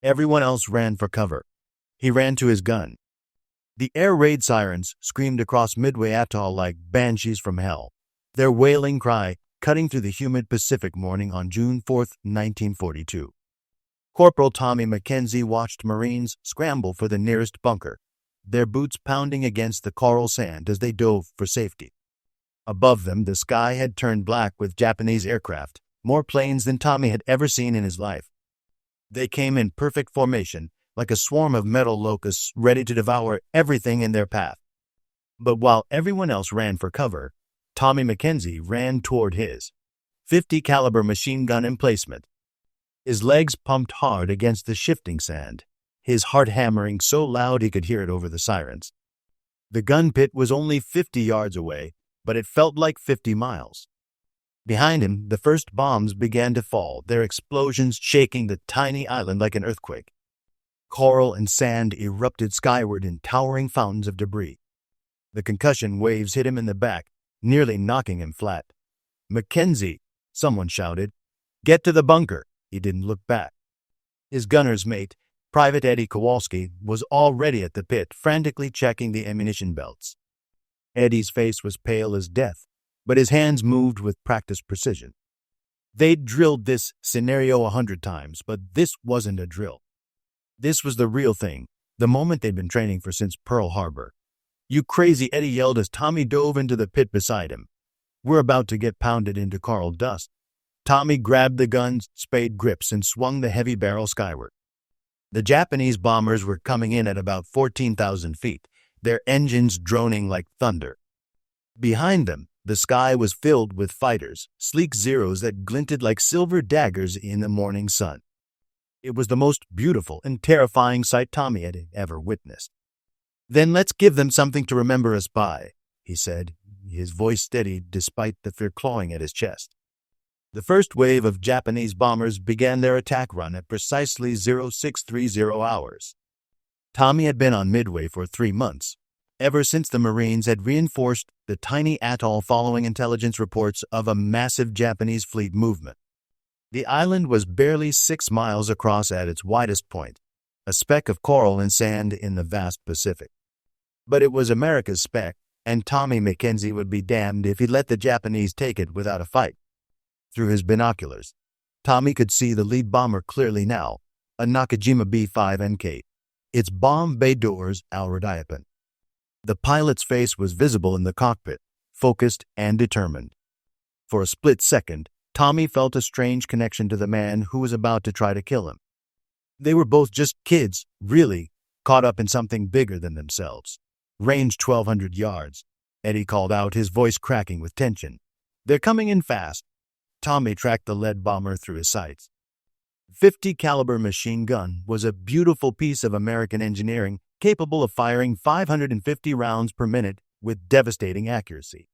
Everyone else ran for cover. He ran to his gun. The air raid sirens screamed across Midway Atoll like banshees from hell, their wailing cry cutting through the humid Pacific morning on June 4, 1942. Corporal Tommy Mackenzie watched Marines scramble for the nearest bunker, their boots pounding against the coral sand as they dove for safety. Above them, the sky had turned black with Japanese aircraft, more planes than Tommy had ever seen in his life. They came in perfect formation, like a swarm of metal locusts ready to devour everything in their path. But while everyone else ran for cover, Tommy Mackenzie ran toward his .50 caliber machine gun emplacement. His legs pumped hard against the shifting sand, his heart hammering so loud he could hear it over the sirens. The gun pit was only 50 yards away, but it felt like 50 miles. Behind him, the first bombs began to fall, their explosions shaking the tiny island like an earthquake. Coral and sand erupted skyward in towering fountains of debris. The concussion waves hit him in the back, nearly knocking him flat. "Mackenzie!" someone shouted. "Get to the bunker!" He didn't look back. His gunner's mate, Private Eddie Kowalski, was already at the pit, frantically checking the ammunition belts. Eddie's face was pale as death, but his hands moved with practiced precision. They'd drilled this scenario 100 times, but this wasn't a drill. This was the real thing, the moment they'd been training for since Pearl Harbor. "You crazy," Eddie yelled as Tommy dove into the pit beside him. "We're about to get pounded into coral dust." Tommy grabbed the gun's spade grips and swung the heavy barrel skyward. The Japanese bombers were coming in at about 14,000 feet, their engines droning like thunder. Behind them, the sky was filled with fighters, sleek Zeros that glinted like silver daggers in the morning sun. It was the most beautiful and terrifying sight Tommy had ever witnessed. "Then let's give them something to remember us by," he said, his voice steady despite the fear clawing at his chest. The first wave of Japanese bombers began their attack run at precisely 0630 hours. Tommy had been on Midway for 3 months, ever since the Marines had reinforced the tiny atoll following intelligence reports of a massive Japanese fleet movement. The island was barely 6 miles across at its widest point, a speck of coral and sand in the vast Pacific. But it was America's speck, and Tommy Mackenzie would be damned if he let the Japanese take it without a fight. Through his binoculars, Tommy could see the lead bomber clearly now, a Nakajima B-5NK, its bomb bay doors outward open. The pilot's face was visible in the cockpit, focused and determined. For a split second, Tommy felt a strange connection to the man who was about to try to kill him. They were both just kids, really, caught up in something bigger than themselves. "Range 1,200 yards, Eddie called out, his voice cracking with tension. "They're coming in fast." Tommy tracked the lead bomber through his sights. .50 caliber machine gun was a beautiful piece of American engineering capable of firing 550 rounds per minute with devastating accuracy.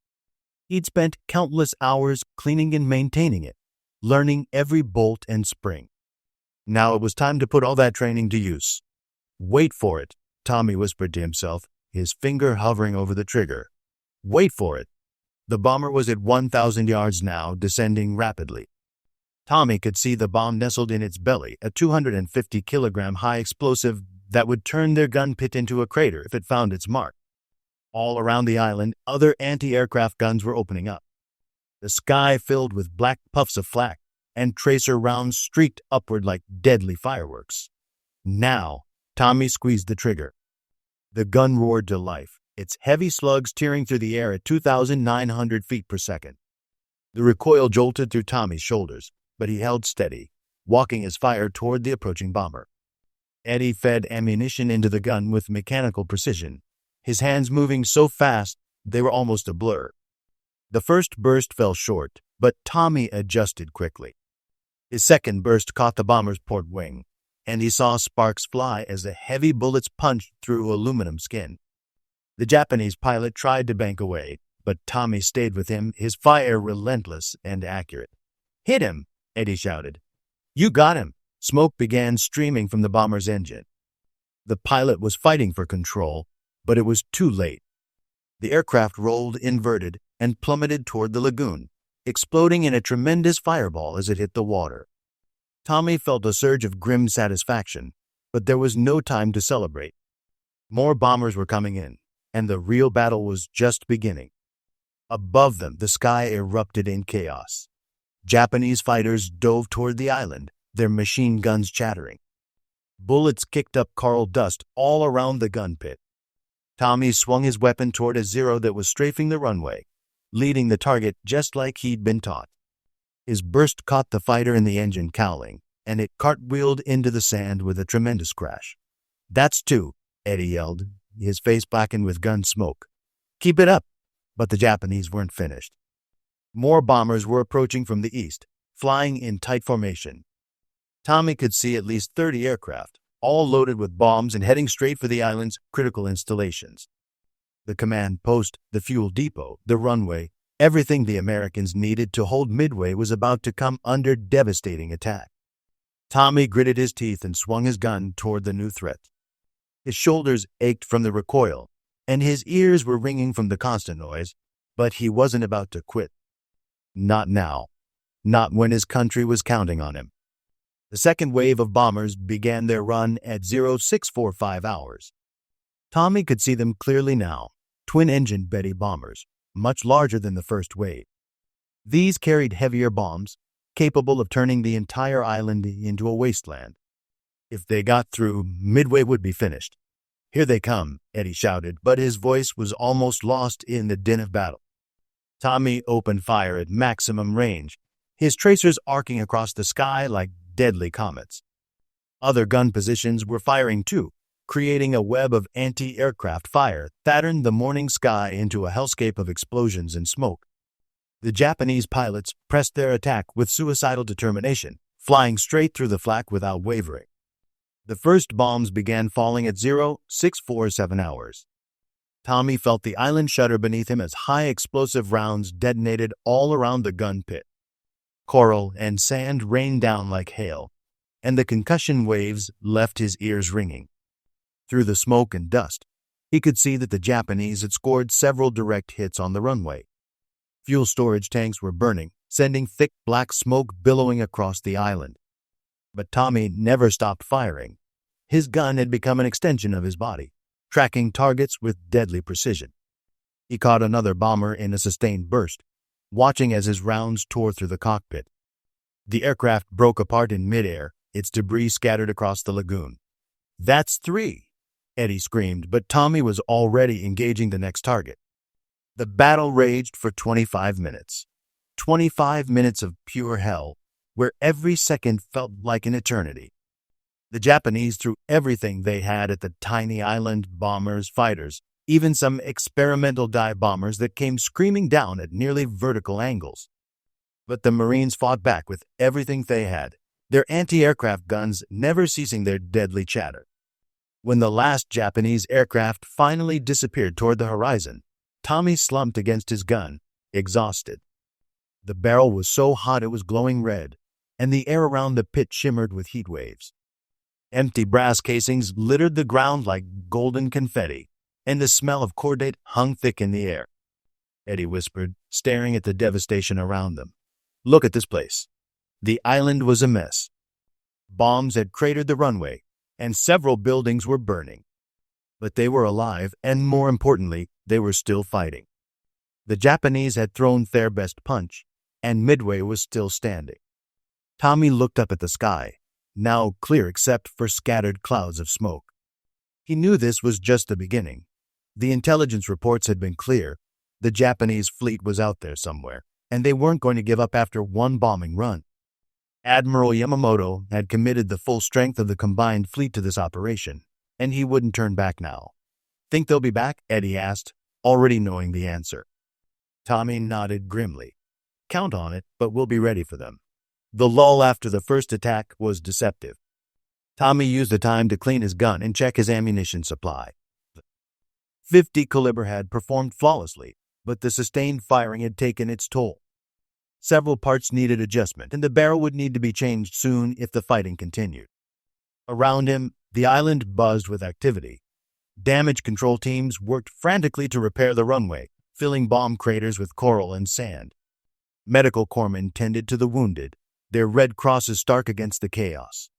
He'd spent countless hours cleaning and maintaining it, learning every bolt and spring. Now it was time to put all that training to use. "Wait for it," Tommy whispered to himself, his finger hovering over the trigger. "Wait for it." The bomber was at 1,000 yards now, descending rapidly. Tommy could see the bomb nestled in its belly, a 250-kilogram high explosive that would turn their gun pit into a crater if it found its mark. All around the island, other anti-aircraft guns were opening up. The sky filled with black puffs of flak, and tracer rounds streaked upward like deadly fireworks. Now, Tommy squeezed the trigger. The gun roared to life, its heavy slugs tearing through the air at 2,900 feet per second. The recoil jolted through Tommy's shoulders, but he held steady, walking his fire toward the approaching bomber. Eddie fed ammunition into the gun with mechanical precision, his hands moving so fast they were almost a blur. The first burst fell short, but Tommy adjusted quickly. His second burst caught the bomber's port wing, and he saw sparks fly as the heavy bullets punched through aluminum skin. The Japanese pilot tried to bank away, but Tommy stayed with him, his fire relentless and accurate. "Hit him!" Eddie shouted. "You got him!" Smoke began streaming from the bomber's engine. The pilot was fighting for control, but it was too late. The aircraft rolled inverted and plummeted toward the lagoon, exploding in a tremendous fireball as it hit the water. Tommy felt a surge of grim satisfaction, but there was no time to celebrate. More bombers were coming in, and the real battle was just beginning. Above them, the sky erupted in chaos. Japanese fighters dove toward the island, their machine guns chattering. Bullets kicked up coral dust all around the gun pit. Tommy swung his weapon toward a Zero that was strafing the runway, leading the target just like he'd been taught. His burst caught the fighter in the engine cowling, and it cartwheeled into the sand with a tremendous crash. "That's two," Eddie yelled, his face blackened with gun smoke. "Keep it up!" But the Japanese weren't finished. More bombers were approaching from the east, flying in tight formation. Tommy could see at least 30 aircraft, all loaded with bombs and heading straight for the island's critical installations. The command post, the fuel depot, the runway, everything the Americans needed to hold Midway was about to come under devastating attack. Tommy gritted his teeth and swung his gun toward the new threat. His shoulders ached from the recoil, and his ears were ringing from the constant noise, but he wasn't about to quit. Not now. Not when his country was counting on him. The second wave of bombers began their run at 0645 hours. Tommy could see them clearly now, twin-engine Betty bombers, much larger than the first wave. These carried heavier bombs, capable of turning the entire island into a wasteland. If they got through, Midway would be finished. "Here they come," Eddie shouted, but his voice was almost lost in the din of battle. Tommy opened fire at maximum range, his tracers arcing across the sky like deadly comets. Other gun positions were firing too, creating a web of anti-aircraft fire that turned the morning sky into a hellscape of explosions and smoke. The Japanese pilots pressed their attack with suicidal determination, flying straight through the flak without wavering. The first bombs began falling at 0647 hours. Tommy felt the island shudder beneath him as high explosive rounds detonated all around the gun pit. Coral and sand rained down like hail, and the concussion waves left his ears ringing. Through the smoke and dust, he could see that the Japanese had scored several direct hits on the runway. Fuel storage tanks were burning, sending thick black smoke billowing across the island. But Tommy never stopped firing. His gun had become an extension of his body, tracking targets with deadly precision. He caught another bomber in a sustained burst, watching as his rounds tore through the cockpit. The aircraft broke apart in midair, its debris scattered across the lagoon. "That's three," Eddie screamed, but Tommy was already engaging the next target. The battle raged for 25 minutes. 25 minutes of pure hell, where every second felt like an eternity. The Japanese threw everything they had at the tiny island, bombers, fighters, even some experimental dive bombers that came screaming down at nearly vertical angles. But the Marines fought back with everything they had, their anti-aircraft guns never ceasing their deadly chatter. When the last Japanese aircraft finally disappeared toward the horizon, Tommy slumped against his gun, exhausted. The barrel was so hot it was glowing red, and the air around the pit shimmered with heat waves. Empty brass casings littered the ground like golden confetti, and the smell of cordate hung thick in the air. Eddie whispered, staring at the devastation around them. "Look at this place." The island was a mess. Bombs had cratered the runway, and several buildings were burning. But they were alive, and more importantly, they were still fighting. The Japanese had thrown their best punch, and Midway was still standing. Tommy looked up at the sky, now clear except for scattered clouds of smoke. He knew this was just the beginning. The intelligence reports had been clear. The Japanese fleet was out there somewhere, and they weren't going to give up after one bombing run. Admiral Yamamoto had committed the full strength of the combined fleet to this operation, and he wouldn't turn back now. "Think they'll be back?" Eddie asked, already knowing the answer. Tommy nodded grimly. "Count on it, but we'll be ready for them." The lull after the first attack was deceptive. Tommy used the time to clean his gun and check his ammunition supply. 50 caliber had performed flawlessly, but the sustained firing had taken its toll. Several parts needed adjustment, and the barrel would need to be changed soon if the fighting continued. Around him, the island buzzed with activity. Damage control teams worked frantically to repair the runway, filling bomb craters with coral and sand. Medical corpsmen tended to the wounded, their red crosses stark against the chaos.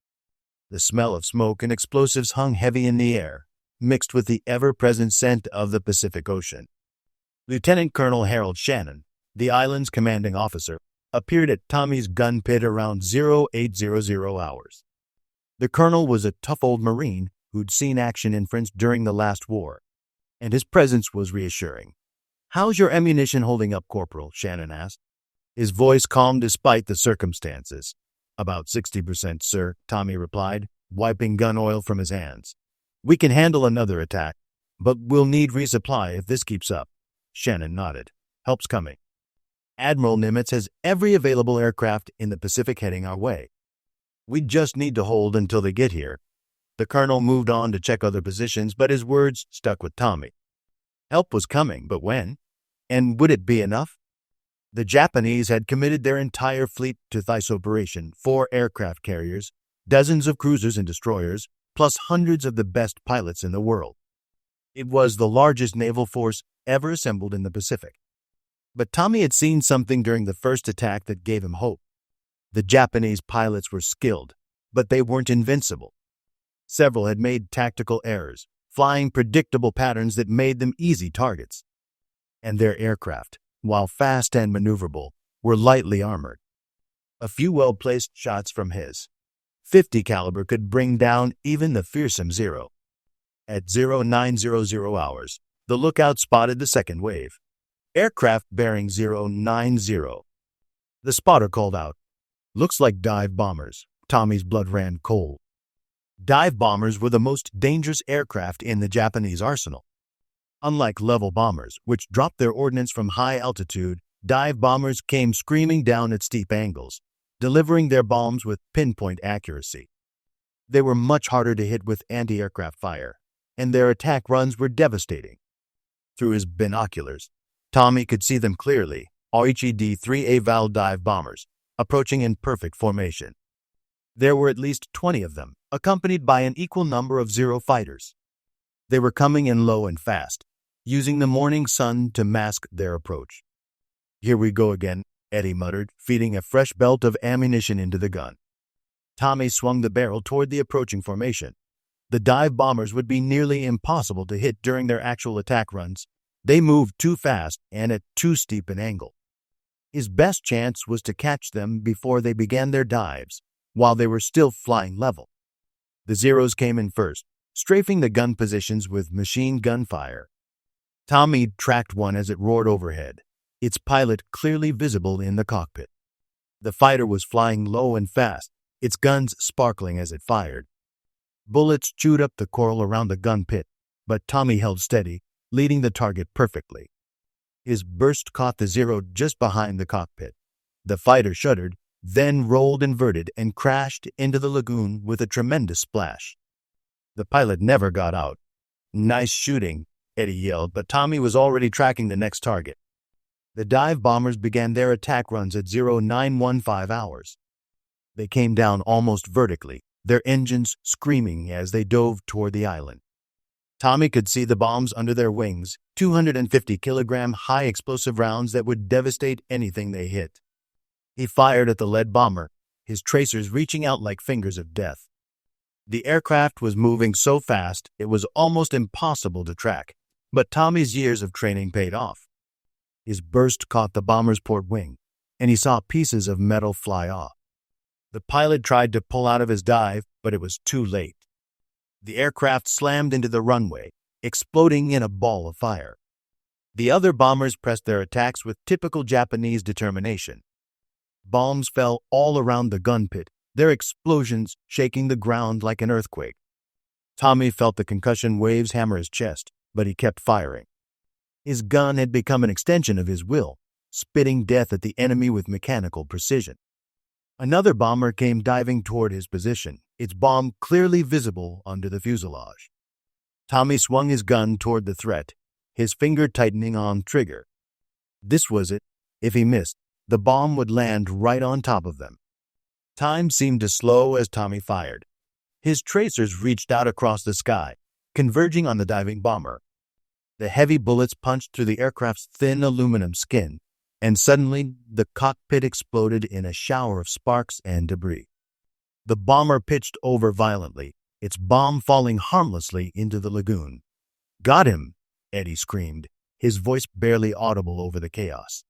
The smell of smoke and explosives hung heavy in the air, mixed with the ever-present scent of the Pacific Ocean. Lieutenant Colonel Harold Shannon, the island's commanding officer, appeared at Tommy's gun pit around 0800 hours. The colonel was a tough old Marine who'd seen action in France during the last war, and his presence was reassuring. "How's your ammunition holding up, Corporal?" Shannon asked. His voice calm despite the circumstances. "About 60%, sir," Tommy replied, wiping gun oil from his hands. "We can handle another attack, but we'll need resupply if this keeps up." Shannon nodded. "Help's coming. Admiral Nimitz has every available aircraft in the Pacific heading our way. We just need to hold until they get here." The colonel moved on to check other positions, but his words stuck with Tommy. Help was coming, but when? And would it be enough? The Japanese had committed their entire fleet to this operation, 4 aircraft carriers, dozens of cruisers and destroyers, plus hundreds of the best pilots in the world. It was the largest naval force ever assembled in the Pacific. But Tommy had seen something during the first attack that gave him hope. The Japanese pilots were skilled, but they weren't invincible. Several had made tactical errors, flying predictable patterns that made them easy targets. And their aircraft, while fast and maneuverable, were lightly armored. A few well-placed shots from his .50 caliber could bring down even the fearsome Zero. At 0900 hours, the lookout spotted the second wave. Aircraft bearing 090. The spotter called out, "Looks like dive bombers." Tommy's blood ran cold. Dive bombers were the most dangerous aircraft in the Japanese arsenal. Unlike level bombers, which dropped their ordnance from high altitude, dive bombers came screaming down at steep angles, delivering their bombs with pinpoint accuracy. They were much harder to hit with anti-aircraft fire, and their attack runs were devastating. Through his binoculars, Tommy could see them clearly, RHED-3A Val dive bombers, approaching in perfect formation. There were at least 20 of them, accompanied by an equal number of Zero fighters. They were coming in low and fast, using the morning sun to mask their approach. "Here we go again," Eddie muttered, feeding a fresh belt of ammunition into the gun. Tommy swung the barrel toward the approaching formation. The dive bombers would be nearly impossible to hit during their actual attack runs. They moved too fast and at too steep an angle. His best chance was to catch them before they began their dives, while they were still flying level. The Zeros came in first, strafing the gun positions with machine gun fire. Tommy tracked one as it roared overhead, its pilot clearly visible in the cockpit. The fighter was flying low and fast, its guns sparkling as it fired. Bullets chewed up the coral around the gun pit, but Tommy held steady, leading the target perfectly. His burst caught the Zero just behind the cockpit. The fighter shuddered, then rolled inverted and crashed into the lagoon with a tremendous splash. The pilot never got out. "Nice shooting," Eddie yelled, but Tommy was already tracking the next target. The dive bombers began their attack runs at 0915 hours. They came down almost vertically, their engines screaming as they dove toward the island. Tommy could see the bombs under their wings, 250-kilogram high-explosive rounds that would devastate anything they hit. He fired at the lead bomber, his tracers reaching out like fingers of death. The aircraft was moving so fast it was almost impossible to track, but Tommy's years of training paid off. His burst caught the bomber's port wing, and he saw pieces of metal fly off. The pilot tried to pull out of his dive, but it was too late. The aircraft slammed into the runway, exploding in a ball of fire. The other bombers pressed their attacks with typical Japanese determination. Bombs fell all around the gun pit, their explosions shaking the ground like an earthquake. Tommy felt the concussion waves hammer his chest, but he kept firing. His gun had become an extension of his will, spitting death at the enemy with mechanical precision. Another bomber came diving toward his position, its bomb clearly visible under the fuselage. Tommy swung his gun toward the threat, his finger tightening on trigger. This was it. If he missed, the bomb would land right on top of them. Time seemed to slow as Tommy fired. His tracers reached out across the sky, converging on the diving bomber. The heavy bullets punched through the aircraft's thin aluminum skin, and suddenly the cockpit exploded in a shower of sparks and debris. The bomber pitched over violently, its bomb falling harmlessly into the lagoon. "Got him!" Eddie screamed, his voice barely audible over the chaos.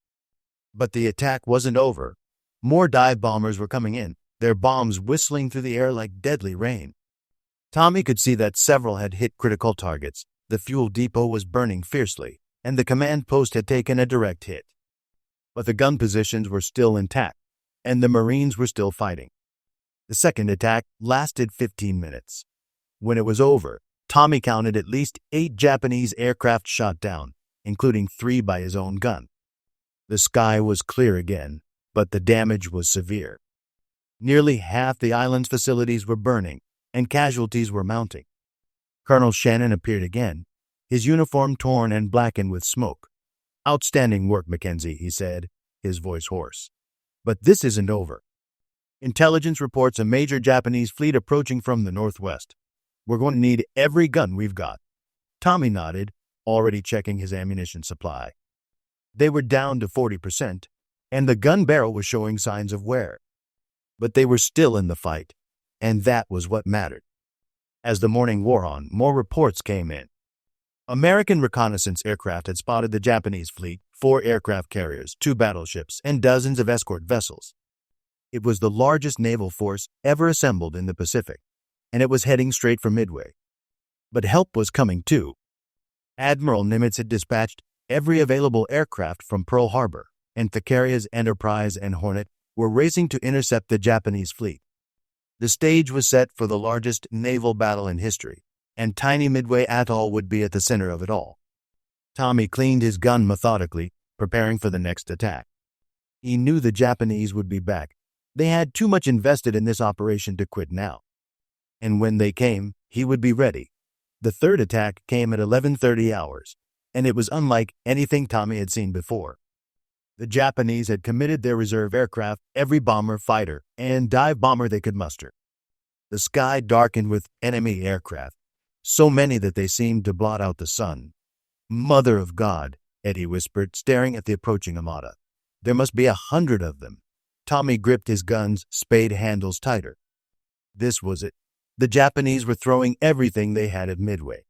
But the attack wasn't over. More dive bombers were coming in, their bombs whistling through the air like deadly rain. Tommy could see that several had hit critical targets, the fuel depot was burning fiercely, and the command post had taken a direct hit. But the gun positions were still intact, and the Marines were still fighting. The second attack lasted 15 minutes. When it was over, Tommy counted at least 8 Japanese aircraft shot down, including 3 by his own gun. The sky was clear again, but the damage was severe. Nearly half the island's facilities were burning, and casualties were mounting. Colonel Shannon appeared again, his uniform torn and blackened with smoke. "Outstanding work, Mackenzie," he said, his voice hoarse. "But this isn't over. Intelligence reports a major Japanese fleet approaching from the northwest. We're going to need every gun we've got." Tommy nodded, already checking his ammunition supply. They were down to 40%, and the gun barrel was showing signs of wear. But they were still in the fight, and that was what mattered. As the morning wore on, more reports came in. American reconnaissance aircraft had spotted the Japanese fleet, 4 aircraft carriers, 2 battleships, and dozens of escort vessels. It was the largest naval force ever assembled in the Pacific, and it was heading straight for Midway. But help was coming too. Admiral Nimitz had dispatched every available aircraft from Pearl Harbor, and Thakaria's Enterprise and Hornet were racing to intercept the Japanese fleet. The stage was set for the largest naval battle in history, and tiny Midway Atoll would be at the center of it all. Tommy cleaned his gun methodically, preparing for the next attack. He knew the Japanese would be back. They had too much invested in this operation to quit now. And when they came, he would be ready. The third attack came at 11:30 hours, and it was unlike anything Tommy had seen before. The Japanese had committed their reserve aircraft, every bomber, fighter, and dive bomber they could muster. The sky darkened with enemy aircraft, so many that they seemed to blot out the sun. "Mother of God," Eddie whispered, staring at the approaching armada. "There must be 100 of them." Tommy gripped his gun's spade handles tighter. This was it. The Japanese were throwing everything they had at Midway.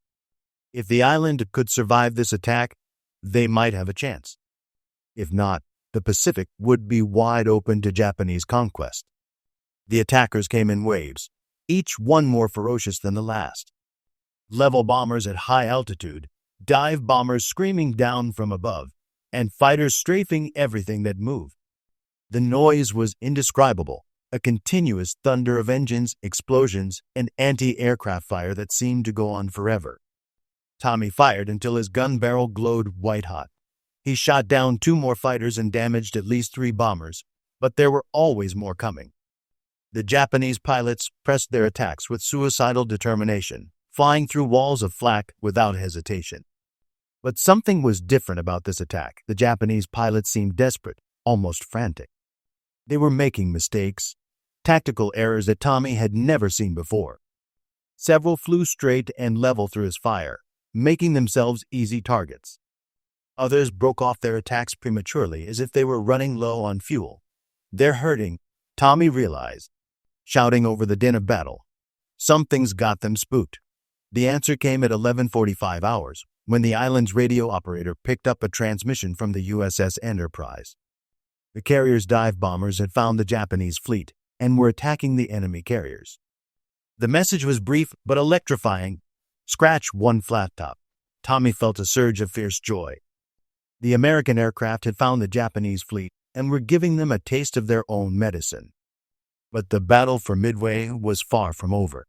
If the island could survive this attack, they might have a chance. If not, the Pacific would be wide open to Japanese conquest. The attackers came in waves, each one more ferocious than the last. Level bombers at high altitude, dive bombers screaming down from above, and fighters strafing everything that moved. The noise was indescribable, a continuous thunder of engines, explosions, and anti-aircraft fire that seemed to go on forever. Tommy fired until his gun barrel glowed white-hot. He shot down 2 more fighters and damaged at least 3 bombers, but there were always more coming. The Japanese pilots pressed their attacks with suicidal determination, flying through walls of flak without hesitation. But something was different about this attack. The Japanese pilots seemed desperate, almost frantic. They were making mistakes, tactical errors that Tommy had never seen before. Several flew straight and level through his fire, making themselves easy targets. Others broke off their attacks prematurely as if they were running low on fuel. "They're hurting," Tommy realized, shouting over the din of battle. Something's got them spooked. The answer came at 11:45 hours, when the island's radio operator picked up a transmission from the USS Enterprise. The carrier's dive bombers had found the Japanese fleet and were attacking the enemy carriers. The message was brief but electrifying. Scratch one flat top. Tommy felt a surge of fierce joy. The American aircraft had found the Japanese fleet and were giving them a taste of their own medicine. But the battle for Midway was far from over.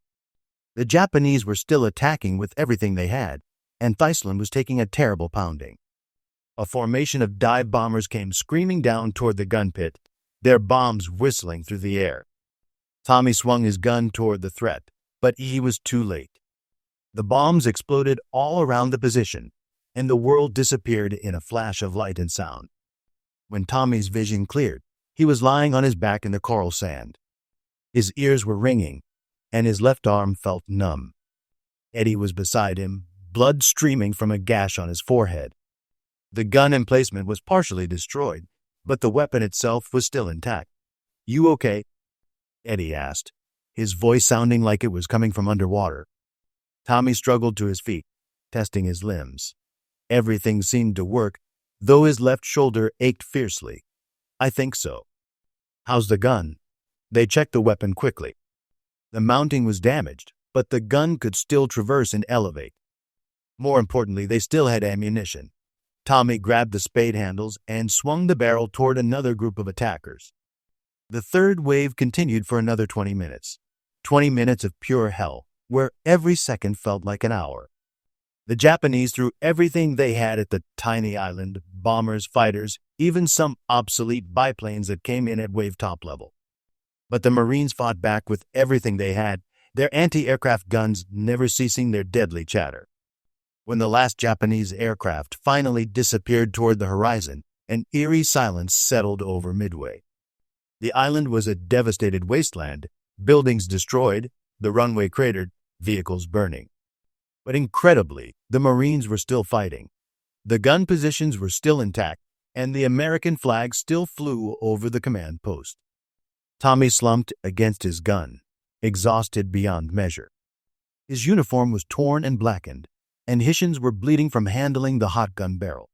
The Japanese were still attacking with everything they had, and Iceland was taking a terrible pounding. A formation of dive bombers came screaming down toward the gun pit, their bombs whistling through the air. Tommy swung his gun toward the threat, but he was too late. The bombs exploded all around the position, and the world disappeared in a flash of light and sound. When Tommy's vision cleared, he was lying on his back in the coral sand. His ears were ringing, and his left arm felt numb. Eddie was beside him, blood streaming from a gash on his forehead. The gun emplacement was partially destroyed, but the weapon itself was still intact. "You okay?" Eddie asked, his voice sounding like it was coming from underwater. Tommy struggled to his feet, testing his limbs. Everything seemed to work, though his left shoulder ached fiercely. "I think so." "How's the gun?" They checked the weapon quickly. The mounting was damaged, but the gun could still traverse and elevate. More importantly, they still had ammunition. Tommy grabbed the spade handles and swung the barrel toward another group of attackers. The third wave continued for another 20 minutes. 20 minutes of pure hell, where every second felt like an hour. The Japanese threw everything they had at the tiny island, bombers, fighters, even some obsolete biplanes that came in at wave top level. But the Marines fought back with everything they had, their anti-aircraft guns never ceasing their deadly chatter. When the last Japanese aircraft finally disappeared toward the horizon, an eerie silence settled over Midway. The island was a devastated wasteland, buildings destroyed, the runway cratered, vehicles burning. But incredibly, the Marines were still fighting. The gun positions were still intact, and the American flag still flew over the command post. Tommy slumped against his gun, exhausted beyond measure. His uniform was torn and blackened, and his shins were bleeding from handling the hot gun barrel.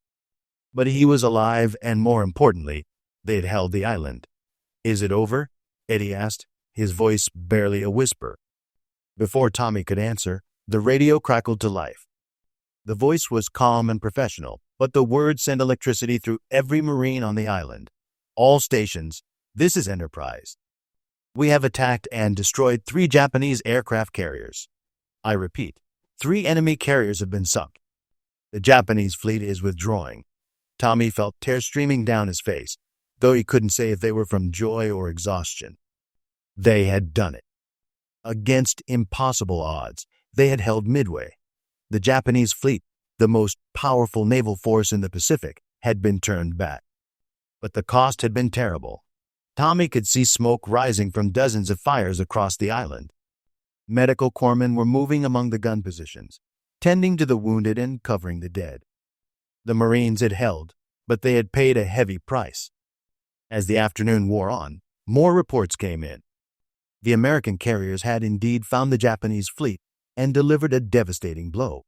But he was alive, and more importantly, they had held the island. "Is it over?" Eddie asked, his voice barely a whisper. Before Tommy could answer, the radio crackled to life. The voice was calm and professional, but the words sent electricity through every Marine on the island. "All stations, this is Enterprise. We have attacked and destroyed 3 Japanese aircraft carriers. I repeat, 3 enemy carriers have been sunk. The Japanese fleet is withdrawing." Tommy felt tears streaming down his face, though he couldn't say if they were from joy or exhaustion. They had done it. Against impossible odds, they had held Midway. The Japanese fleet, the most powerful naval force in the Pacific, had been turned back. But the cost had been terrible. Tommy could see smoke rising from dozens of fires across the island. Medical corpsmen were moving among the gun positions, tending to the wounded and covering the dead. The Marines had held, but they had paid a heavy price. As the afternoon wore on, more reports came in. The American carriers had indeed found the Japanese fleet and delivered a devastating blow.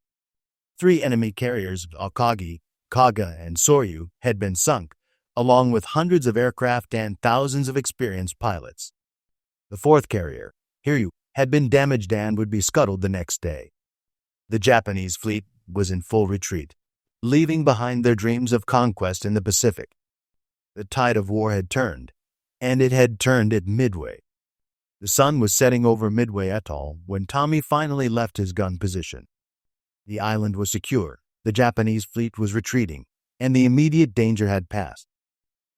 3 enemy carriers, Akagi, Kaga, and Soryu, had been sunk, along with hundreds of aircraft and thousands of experienced pilots. The 4th carrier, Hiryu, had been damaged and would be scuttled the next day. The Japanese fleet was in full retreat, leaving behind their dreams of conquest in the Pacific. The tide of war had turned, and it had turned at Midway. The sun was setting over Midway Atoll when Tommy finally left his gun position. The island was secure, the Japanese fleet was retreating, and the immediate danger had passed.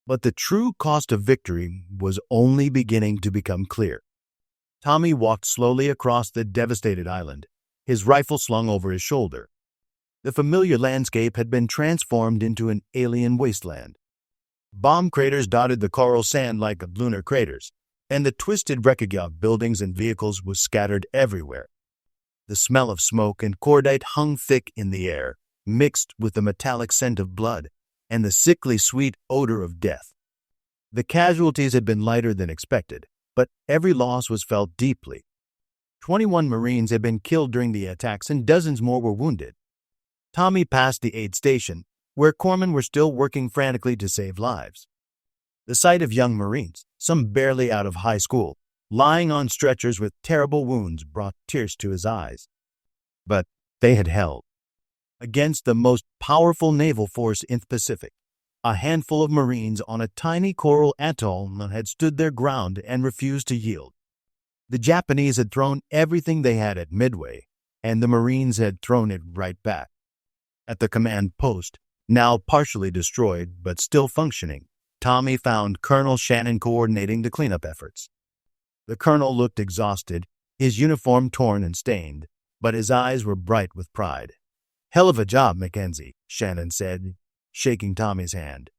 But the true cost of victory was only beginning to become clear. Tommy walked slowly across the devastated island, his rifle slung over his shoulder. The familiar landscape had been transformed into an alien wasteland. Bomb craters dotted the coral sand like lunar craters, and the twisted wreckage of buildings and vehicles was scattered everywhere. The smell of smoke and cordite hung thick in the air, mixed with the metallic scent of blood and the sickly sweet odor of death. The casualties had been lighter than expected, but every loss was felt deeply. 21 Marines had been killed during the attacks and dozens more were wounded. Tommy passed the aid station, where corpsmen were still working frantically to save lives. The sight of young Marines, some barely out of high school, lying on stretchers with terrible wounds brought tears to his eyes. But they had held. Against the most powerful naval force in the Pacific, a handful of Marines on a tiny coral atoll had stood their ground and refused to yield. The Japanese had thrown everything they had at Midway, and the Marines had thrown it right back. At the command post, now partially destroyed but still functioning, Tommy found Colonel Shannon coordinating the cleanup efforts. The colonel looked exhausted, his uniform torn and stained, but his eyes were bright with pride. "Hell of a job, Mackenzie," Shannon said, shaking Tommy's hand.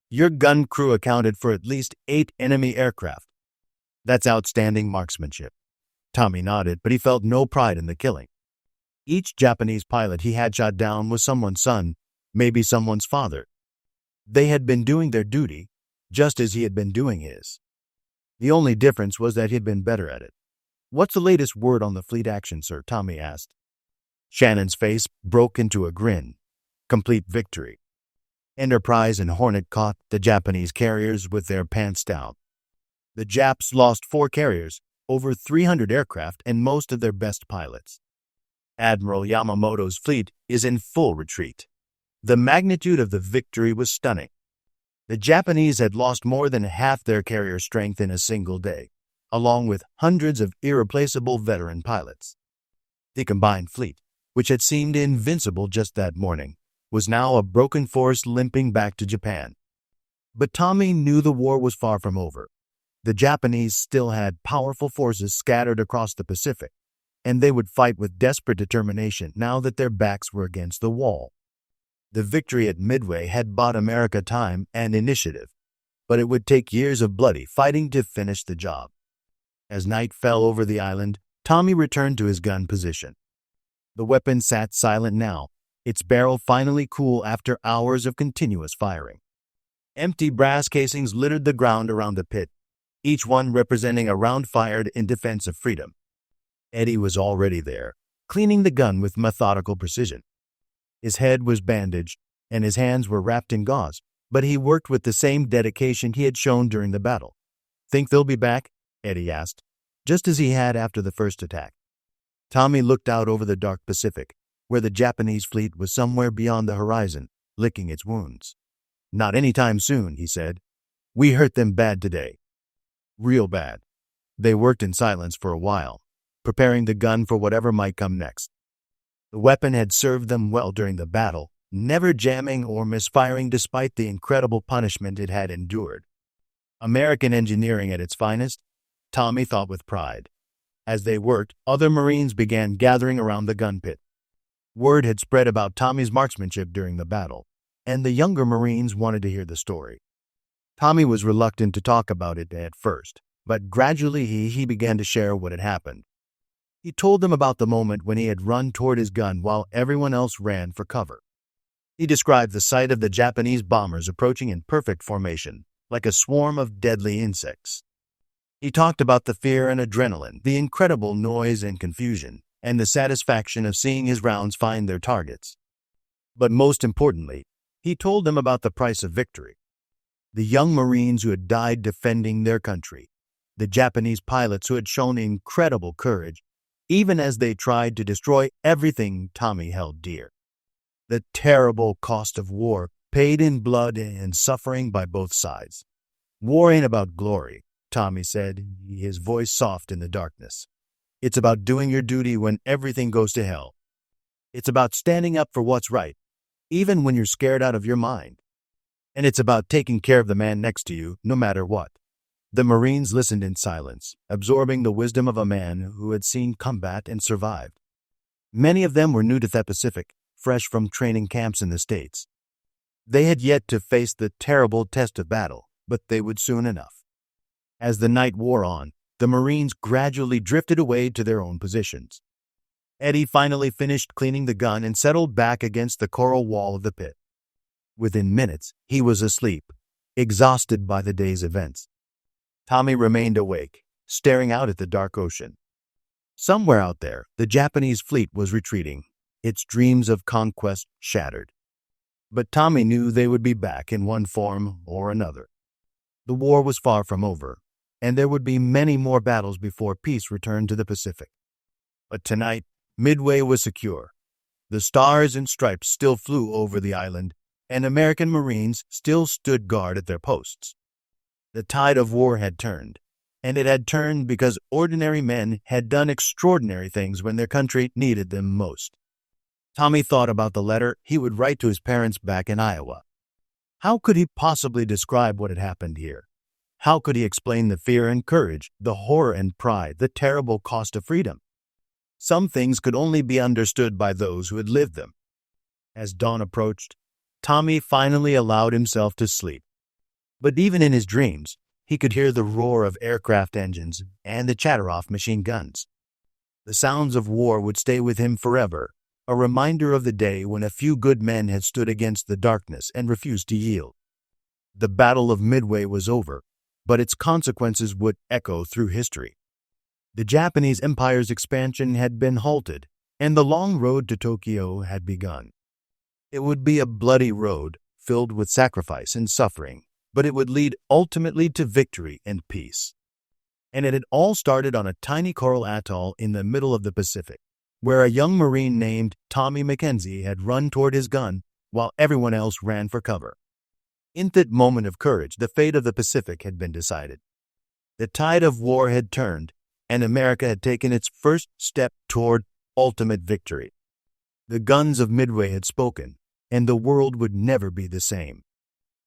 "Your gun crew accounted for at least 8 enemy aircraft. That's outstanding marksmanship." Tommy nodded, but he felt no pride in the killing. Each Japanese pilot he had shot down was someone's son, maybe someone's father. They had been doing their duty, just as he had been doing his. The only difference was that he had been better at it. "What's the latest word on the fleet action, sir?" Tommy asked. Shannon's face broke into a grin. Complete victory. Enterprise and Hornet caught the Japanese carriers with their pants down. The Japs lost 4 carriers, over 300 aircraft, and most of their best pilots. Admiral Yamamoto's fleet is in full retreat. The magnitude of the victory was stunning. The Japanese had lost more than half their carrier strength in a single day, along with hundreds of irreplaceable veteran pilots. The combined fleet, which had seemed invincible just that morning, was now a broken force limping back to Japan. But Tommy knew the war was far from over. The Japanese still had powerful forces scattered across the Pacific, and they would fight with desperate determination now that their backs were against the wall. The victory at Midway had bought America time and initiative, but it would take years of bloody fighting to finish the job. As night fell over the island, Tommy returned to his gun position. The weapon sat silent now, its barrel finally cool after hours of continuous firing. Empty brass casings littered the ground around the pit, each one representing a round fired in defense of freedom. Eddie was already there, cleaning the gun with methodical precision. His head was bandaged, and his hands were wrapped in gauze, but he worked with the same dedication he had shown during the battle. "Think they'll be back?" Eddie asked, just as he had after the first attack. Tommy looked out over the dark Pacific, where the Japanese fleet was somewhere beyond the horizon, licking its wounds. "Not anytime soon," he said. "We hurt them bad today. Real bad." They worked in silence for a while, preparing the gun for whatever might come next. The weapon had served them well during the battle, never jamming or misfiring despite the incredible punishment it had endured. American engineering at its finest, Tommy thought with pride. As they worked, other Marines began gathering around the gun pit. Word had spread about Tommy's marksmanship during the battle, and the younger Marines wanted to hear the story. Tommy was reluctant to talk about it at first, but gradually he began to share what had happened. He told them about the moment when he had run toward his gun while everyone else ran for cover. He described the sight of the Japanese bombers approaching in perfect formation, like a swarm of deadly insects. He talked about the fear and adrenaline, the incredible noise and confusion, and the satisfaction of seeing his rounds find their targets. But most importantly, he told them about the price of victory. The young Marines who had died defending their country, the Japanese pilots who had shown incredible courage, even as they tried to destroy everything Tommy held dear. The terrible cost of war, paid in blood and suffering by both sides. "War ain't about glory," Tommy said, his voice soft in the darkness. "It's about doing your duty when everything goes to hell. It's about standing up for what's right, even when you're scared out of your mind. And it's about taking care of the man next to you, no matter what." The Marines listened in silence, absorbing the wisdom of a man who had seen combat and survived. Many of them were new to the Pacific, fresh from training camps in the States. They had yet to face the terrible test of battle, but they would soon enough. As the night wore on, the Marines gradually drifted away to their own positions. Eddie finally finished cleaning the gun and settled back against the coral wall of the pit. Within minutes, he was asleep, exhausted by the day's events. Tommy remained awake, staring out at the dark ocean. Somewhere out there, the Japanese fleet was retreating, its dreams of conquest shattered. But Tommy knew they would be back in one form or another. The war was far from over, and there would be many more battles before peace returned to the Pacific. But tonight, Midway was secure. The stars and stripes still flew over the island, and American Marines still stood guard at their posts. The tide of war had turned, and it had turned because ordinary men had done extraordinary things when their country needed them most. Tommy thought about the letter he would write to his parents back in Iowa. How could he possibly describe what had happened here? How could he explain the fear and courage, the horror and pride, the terrible cost of freedom? Some things could only be understood by those who had lived them. As dawn approached, Tommy finally allowed himself to sleep. But even in his dreams, he could hear the roar of aircraft engines and the chatter of machine guns. The sounds of war would stay with him forever, a reminder of the day when a few good men had stood against the darkness and refused to yield. The Battle of Midway was over, but its consequences would echo through history. The Japanese Empire's expansion had been halted, and the long road to Tokyo had begun. It would be a bloody road, filled with sacrifice and suffering, but it would lead ultimately to victory and peace. And it had all started on a tiny coral atoll in the middle of the Pacific, where a young Marine named Tommy Mackenzie had run toward his gun while everyone else ran for cover. In that moment of courage, the fate of the Pacific had been decided. The tide of war had turned, and America had taken its first step toward ultimate victory. The guns of Midway had spoken, and the world would never be the same.